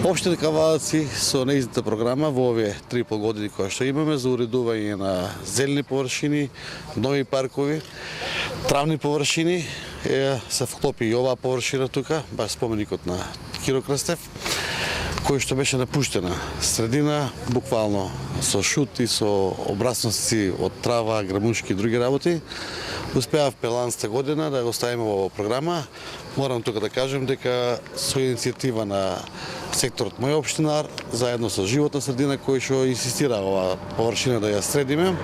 Општина Кавалаци со нејзината програма во овие 3,5 години која што имаме за уредување на зелени површини, нови паркови, травни површини, се вклопи и оваа површина тука, баш споменикот на Киро Крстев, кој што беше напуштена средина, буквално со шути, со обрасности од трава, грамушки и други работи. Успеав пеланста година да го ставиме во програма. Морам тука да кажем дека со иницијатива на секторот мој општинар, заедно со животна средина кој што инсистира оваа површина да ја средиме,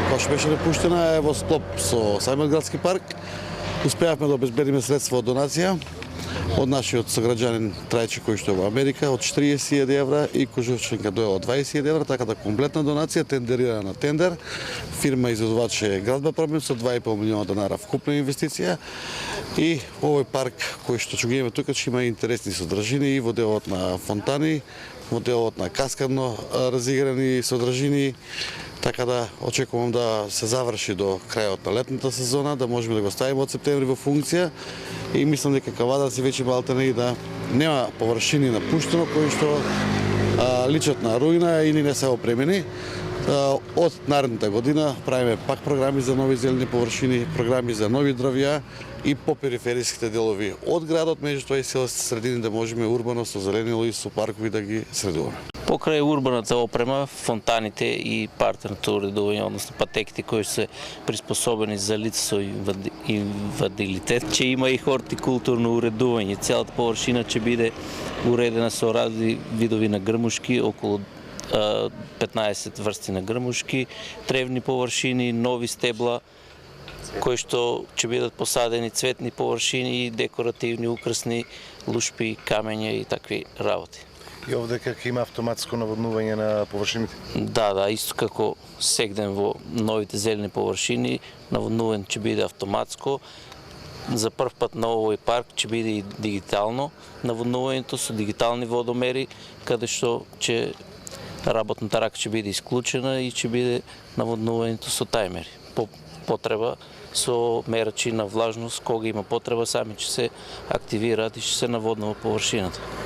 која што беше напуштена е во склоп со самиот градски парк. Успеавме да обезбедиме средства од донација од нашиот сограѓанин Трајче кој што е во Америка од 40.000 евра и Кожувченка дојде од 20.000 евра, така да комплетна донација тендерирана на тендер. Фирма изведувач е Градба Промин со 2,5 милиона динара вкупна инвестиција и овој парк кој што ќе го имаме тука ќе има интересни содржини и во делот на фонтани, во делот на каскадно разиграни содржини. Така да очекувам да се заврши до крајот на летната сезона, да можеме да го ставиме од септември во функција и мислам дека Кавадарци веќе малтene и да нема површини напуштено кои што личат на руина или не се опремени. Од наредната година правиме пак програми за нови зелени површини, програми за нови дрвја и по перифериските делови од градот, меѓу тоа и селските средини да можеме урбано со зеленило и со паркови да ги средуваме. Покрај урбаната опрема, фонтаните и партерното уредување, односно патеките кои се приспособени за лица со инвалидитет, ќе има и хортикултурно уредување. Целата површина ќе биде уредена со разни видови на грмушки, околу 15 врсти на грмушки, тревни површини, нови стебла, кои што ќе бидат посадени цветни површини и декоративни, украсни лушпи, камења и такви работи. И овде како има автоматско наводнување на површините? Да, исто како сегден во новите зелени површини, наводнување ќе биде автоматско. За прв пат на овој парк ќе биде и дигитално наводнувањето со дигитални водомери, каде што ќе работната рака ќе биде исклучена и ќе биде наводнувањето со тајмери. По потреба со мерачи на влажност, кога има потреба, сами ќе се активираат и ќе се наводнува површината.